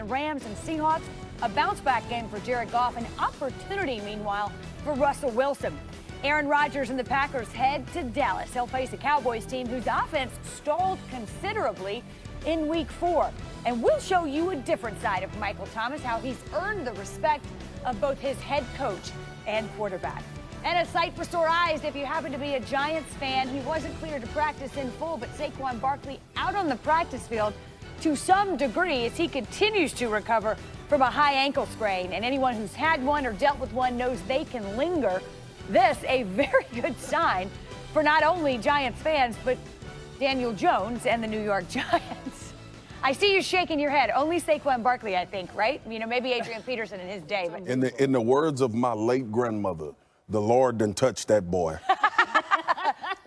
Rams and Seahawks. A bounce-back game for Jared Goff. An opportunity, meanwhile, for Russell Wilson. Aaron Rodgers and the Packers head to Dallas. He'll face a Cowboys team whose offense stalled considerably in Week 4. And we'll show you a different side of Michael Thomas, how he's earned the respect of both his head coach and quarterback. And a sight for sore eyes if you happen to be a Giants fan. He wasn't cleared to practice in full, but Saquon Barkley out on the practice field to some degree as he continues to recover from a high ankle sprain. And anyone who's had one or dealt with one knows they can linger. This a very good sign for not only Giants fans, but Daniel Jones and the New York Giants. I see you shaking your head. Only Saquon Barkley, I think, right? You know, maybe Adrian Peterson in his day. But in the words of my late grandmother, the Lord done touched that boy.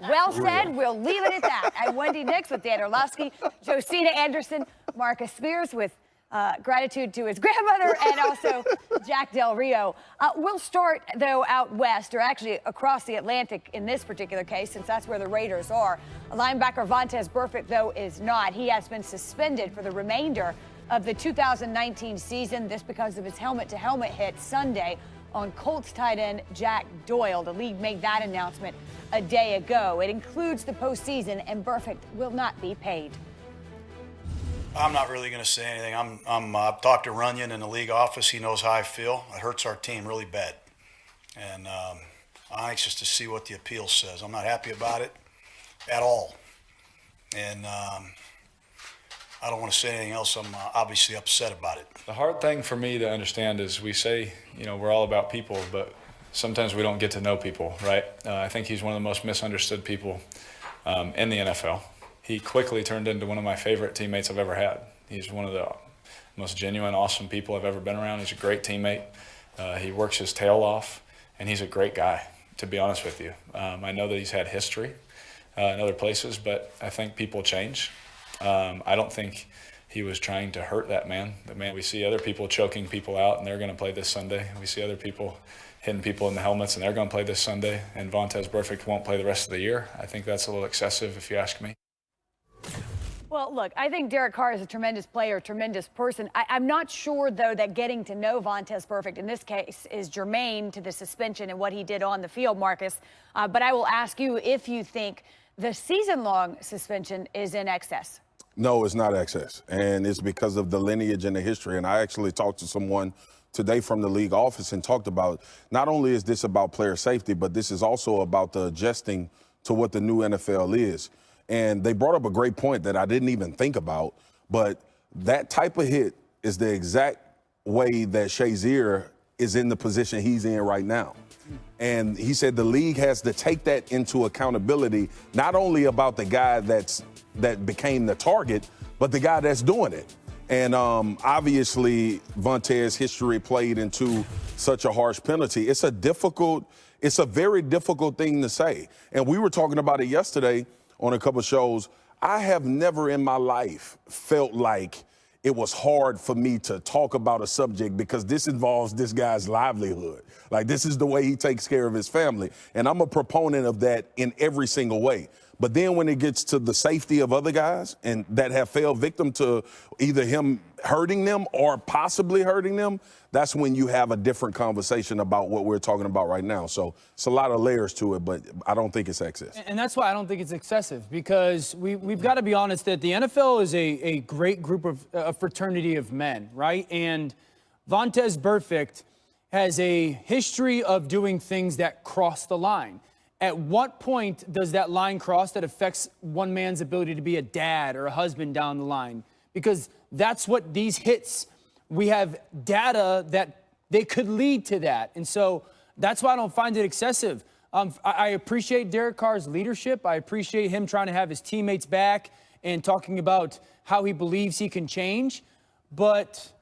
Well said. We'll leave it at that. I'm Wendy Nix with Dan Orlovsky, Josina Anderson, Marcus Spears with gratitude to his grandmother, and also Jack Del Rio. We'll start, though, out west, or actually across the Atlantic in this particular case, since that's where the Raiders are. Linebacker Vontaze Burfict, though, is not. He has been suspended for the remainder of the 2019 season. This because of his helmet-to-helmet hit Sunday on Colts tight end Jack Doyle. The league made that announcement a day ago. It includes the postseason, and Burfict will not be paid. I'm not really going to say anything. I've talked to Runyon in the league office. He knows how I feel. It hurts our team really bad. And I'm anxious to see what the appeal says. I'm not happy about it at all. And I don't want to say anything else. I'm obviously upset about it. The hard thing for me to understand is we say, you know, we're all about people, but sometimes we don't get to know people, right? I think he's one of the most misunderstood people in the NFL. He quickly turned into one of my favorite teammates I've ever had. He's one of the most genuine, awesome people I've ever been around. He's a great teammate. He works his tail off, and he's a great guy, to be honest with you. I know that he's had history in other places, but I think people change. I don't think he was trying to hurt that man. We see other people choking people out, and they're going to play this Sunday. We see other people hitting people in the helmets, and they're going to play this Sunday. And Vontaze Burfict won't play the rest of the year. I think that's a little excessive, if you ask me. Well, look, I think Derek Carr is a tremendous player, tremendous person. I'm not sure, though, that getting to know Vontaze Burfict in this case is germane to the suspension and what he did on the field, Marcus. But I will ask you if you think the season-long suspension is in excess. No, it's not excess, and it's because of the lineage and the history. And I actually talked to someone today from the league office and talked about not only is this about player safety, but this is also about the adjusting to what the new NFL is. And they brought up a great point that I didn't even think about, but that type of hit is the exact way that Shazier is in the position he's in right now. And he said the league has to take that into accountability, not only about the guy that became the target, but the guy that's doing it. And obviously, Vontaze's history played into such a harsh penalty. It's a very difficult thing to say. And we were talking about it yesterday on a couple of shows. I have never in my life felt like it was hard for me to talk about a subject because this involves this guy's livelihood. Like, this is the way he takes care of his family. And I'm a proponent of that in every single way. But then when it gets to the safety of other guys and that have fell victim to either him hurting them or possibly hurting them, that's when you have a different conversation about what we're talking about right now. So it's a lot of layers to it, but I don't think it's excess. And that's why I don't think it's excessive, because we've got to be honest that the NFL is a great group of a fraternity of men, right? And Vontaze Burfict has a history of doing things that cross the line. At what point does that line cross that affects one man's ability to be a dad or a husband down the line? Because that's what these hits, we have data that they could lead to that. And so that's why I don't find it excessive. I appreciate Derek Carr's leadership. I appreciate him trying to have his teammates back and talking about how he believes he can change. But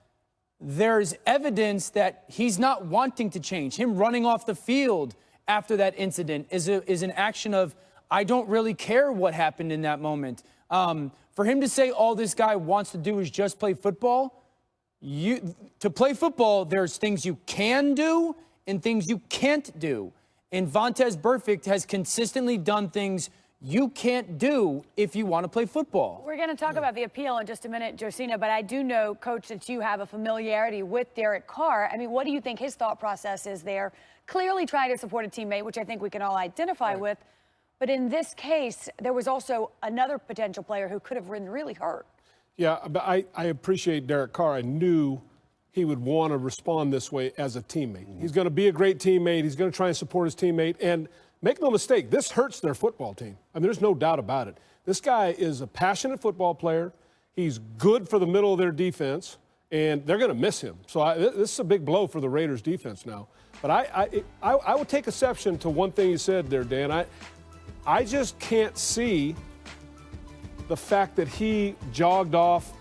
there's evidence that he's not wanting to change. Him running off the field after that incident is an action of, I don't really care what happened in that moment. For him to say all this guy wants to do is just play football, to play football, there's things you can do and things you can't do. And Vontaze Burfict has consistently done things you can't do if you want to play football. We're going to talk about the appeal in just a minute, Josina, but I do know, Coach, that you have a familiarity with Derek Carr. I mean, what do you think his thought process is there? Clearly trying to support a teammate, which I think we can all identify with. But in this case, there was also another potential player who could have been really hurt. Yeah, but I appreciate Derek Carr. I knew he would want to respond this way as a teammate. He's going to be a great teammate. He's going to try and support his teammate. And make no mistake, this hurts their football team. I mean, there's no doubt about it. This guy is a passionate football player. He's good for the middle of their defense, and they're going to miss him. So this is a big blow for the Raiders' defense now. But I would take exception to one thing you said there, Dan. I just can't see the fact that he jogged off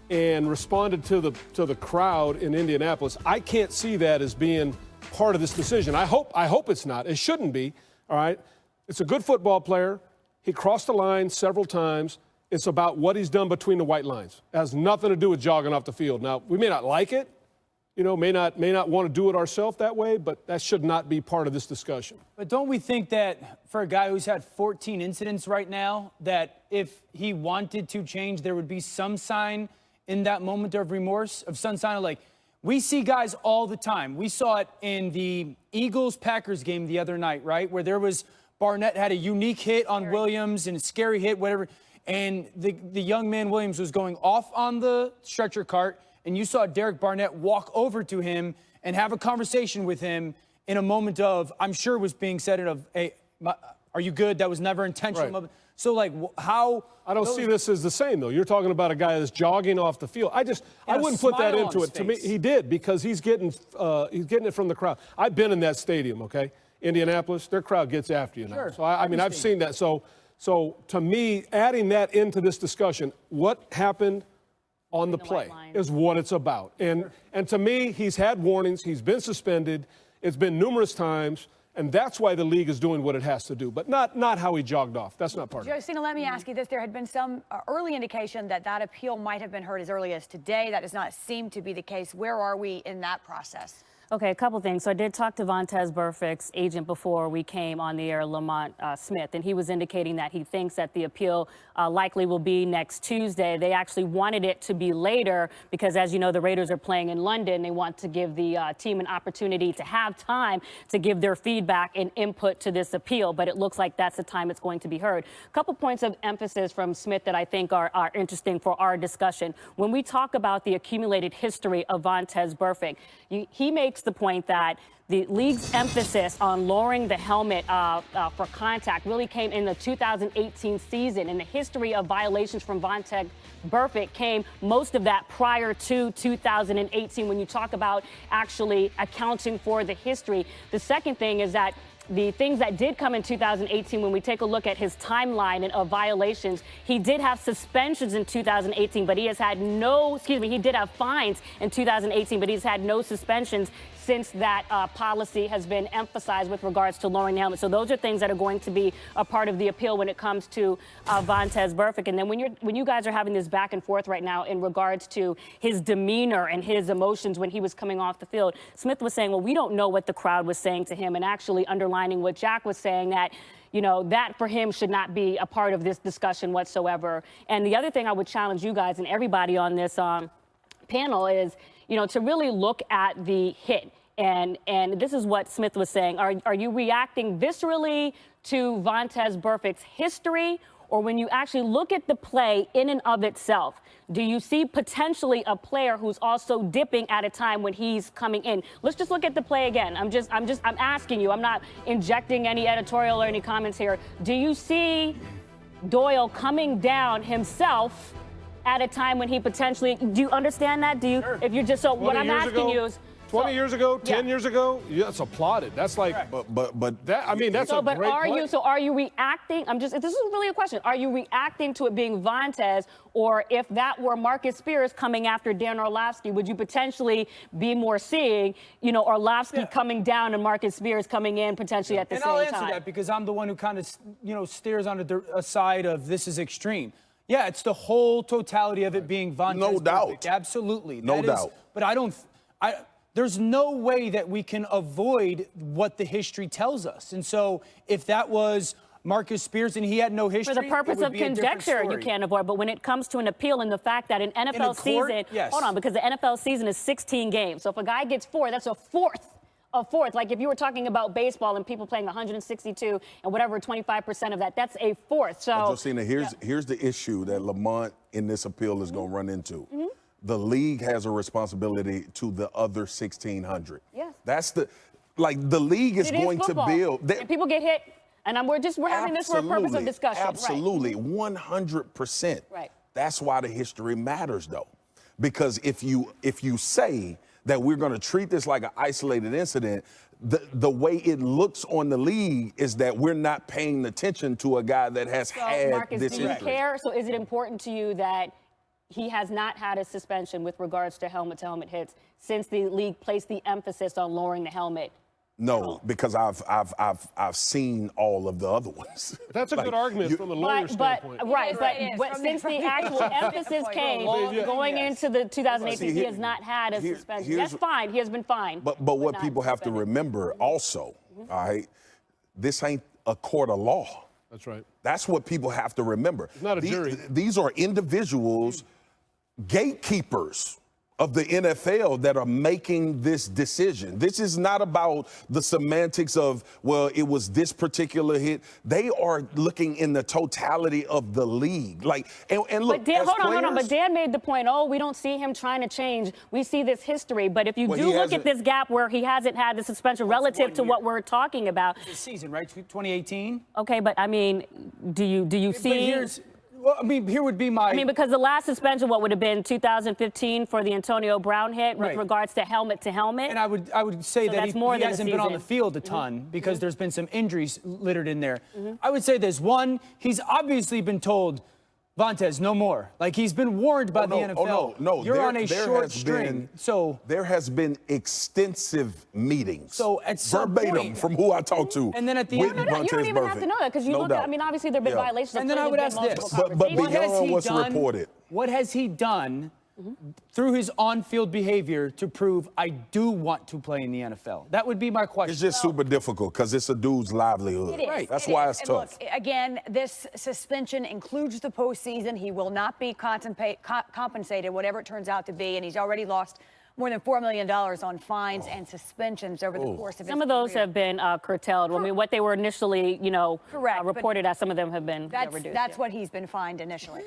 and responded to the crowd in Indianapolis. I can't see that as being part of this decision. I hope it's not. It shouldn't be. All right. It's a good football player. He crossed the line several times. It's about what he's done between the white lines. It has nothing to do with jogging off the field. Now, we may not like it, may not want to do it ourselves that way, but that should not be part of this discussion. But don't we think that for a guy who's had 14 incidents right now, that if he wanted to change, there would be some sign in that moment of remorse, of some sign of like, we see guys all the time. We saw it in the Eagles-Packers game the other night, right, where there was Barnett had a unique hit on Williams and a scary hit, whatever, and the young man Williams was going off on the stretcher cart, and you saw Derek Barnett walk over to him and have a conversation with him in a moment of, I'm sure was being said of, hey, are you good? That was never intentional. Right. So, like, how? I don't see this as the same, though. You're talking about a guy that's jogging off the field. I wouldn't put that into it. To me, he did, because he's getting it from the crowd. I've been in that stadium, okay? Indianapolis, their crowd gets after you now. Sure. So, I mean, I've seen that. So to me, adding that into this discussion, what happened on the play is what it's about. And to me, he's had warnings. He's been suspended. It's been numerous times. And that's why the league is doing what it has to do, but not how he jogged off. That's not part of it. Josina, let me ask you this. There had been some early indication that appeal might have been heard as early as today. That does not seem to be the case. Where are we in that process? Okay, a couple things. So I did talk to Vontaze Burfict's agent before we came on the air, Lamont Smith, and he was indicating that he thinks that the appeal likely will be next Tuesday. They actually wanted it to be later because, as you know, the Raiders are playing in London. They want to give the team an opportunity to have time to give their feedback and input to this appeal, but it looks like that's the time it's going to be heard. A couple points of emphasis from Smith that I think are interesting for our discussion. When we talk about the accumulated history of Vontaze Burfict, he makes the point that the league's emphasis on lowering the helmet for contact really came in the 2018 season. And the history of violations from Vontaze Burfict came, most of that prior to 2018, when you talk about actually accounting for the history. The second thing is that the things that did come in 2018, when we take a look at his timeline of violations, he did have suspensions in 2018, but he has had he did have fines in 2018, but he's had no suspensions since that policy has been emphasized with regards to lowering the helmet. So those are things that are going to be a part of the appeal when it comes to Vontaze Burfict. And then when you guys are having this back and forth right now in regards to his demeanor and his emotions when he was coming off the field, Smith was saying, well, we don't know what the crowd was saying to him, and actually underlining what Jack was saying, that that for him should not be a part of this discussion whatsoever. And the other thing I would challenge you guys and everybody on this panel is, to really look at the hit. And this is what Smith was saying. Are you reacting viscerally to Vontaze Burfict's history, or when you actually look at the play in and of itself, do you see potentially a player who's also dipping at a time when he's coming in? Let's just look at the play again. I'm asking you. I'm not injecting any editorial or any comments here. Do you see Doyle coming down himself at a time when he potentially, do you understand that? Do you, Sure. If you're just, so what I'm asking you is, 20 years ago, 10 years ago, that's applauded. That's like, But that, I mean, that's a great play. Are you reacting? This is really a question. Are you reacting to it being Vontaze, or if that were Marcus Spears coming after Dan Orlovsky, would you potentially be more seeing, Orlovsky coming down and Marcus Spears coming in potentially at the same time? And I'll answer that because I'm the one who kind of, steers on a side of this is extreme. Yeah, it's the whole totality of it being Vontaze. No doubt. Perfect. Absolutely. No doubt. But there's no way that we can avoid what the history tells us. And so if that was Marcus Spears and he had no history. For the purpose of conjecture, you can't avoid. But when it comes to an appeal and the fact that an NFL season, yes. Hold on, because the NFL season is 16 games. So if a guy gets 4, that's a fourth. Like if you were talking about baseball and people playing 162 and whatever 25% of that, that's a fourth. So, Josina, here's the issue that Lamont in this appeal is going to run into. The league has a responsibility to the other 1,600. Yes. That's the league is going to build. And people get hit. And we're having this for a purpose of discussion. Absolutely, 100%. Right. That's why the history matters, though, because if you say that we're going to treat this like an isolated incident, the way it looks on the league is that we're not paying attention to a guy that has had Marcus, this do you history. care? So is it important to you that he has not had a suspension with regards to helmet-to-helmet hits since the league placed the emphasis on lowering the helmet? No, because I've seen all of the other ones. That's a good argument from a lawyer standpoint. But since the actual emphasis came going into the 2018, he has not had a suspension. That's fine. He has been fine. But what people have to remember also, all right, this ain't a court of law. That's right. That's what people have to remember. It's not a jury. These are individuals, gatekeepers of the NFL that are making this decision. This is not about the semantics of, well, it was this particular hit. They are looking in the totality of the league. And look, but Dan, hold on. But Dan made the point, we don't see him trying to change. We see this history. But if you do look at this gap where he hasn't had the suspension relative to what we're talking about. This season, right? 2018? Okay, but I mean, do you see... Well, I mean, here would be my... because the last suspension, what would have been 2015 for the Antonio Brown hit with regards to helmet-to-helmet? And I would say that he hasn't been on the field a ton because there's been some injuries littered in there. I would say there's one, he's obviously been told, Vontaze, no more. Like, he's been warned by the NFL. No. You're on a short string. So there has been extensive meetings. So at some verbatim point, from who I talked to. And then at the end, you don't even have to know that because you look at, obviously there have been violations. And then I would ask this. But beyond what's reported. What has he done through his on-field behavior to prove I do want to play in the NFL? That would be my question. It's just super difficult because it's a dude's livelihood. Right. That's why it's tough. Look, again, this suspension includes the postseason. He will not be compensated, whatever it turns out to be, and he's already lost more than $4 million on fines and suspensions over the course of his Some of those have been curtailed. I mean, what they were initially, reported as, some of them have been reduced. That's what he's been fined initially.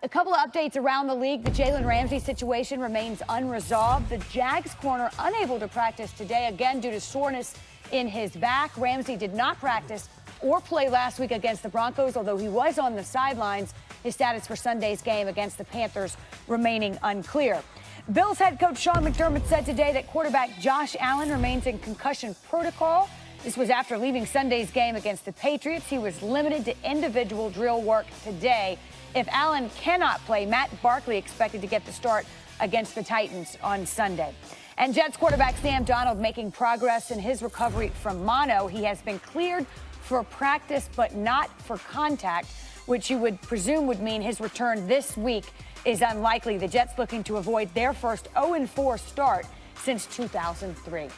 A couple of updates around the league. The Jalen Ramsey situation remains unresolved. The Jags corner unable to practice today, again due to soreness in his back. Ramsey did not practice or play last week against the Broncos, although he was on the sidelines. His status for Sunday's game against the Panthers remaining unclear. Bills head coach Sean McDermott said today that quarterback Josh Allen remains in concussion protocol. This was after leaving Sunday's game against the Patriots. He was limited to individual drill work today. If Allen cannot play, Matt Barkley expected to get the start against the Titans on Sunday. And Jets quarterback Sam Darnold making progress in his recovery from mono. He has been cleared for practice, but not for contact, which you would presume would mean his return this week is unlikely. The Jets looking to avoid their first 0-4 start since 2003.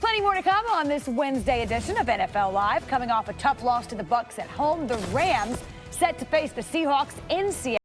Plenty more to come on this Wednesday edition of NFL Live. Coming off a tough loss to the Bucs at home, the Rams set to face the Seahawks in Seattle.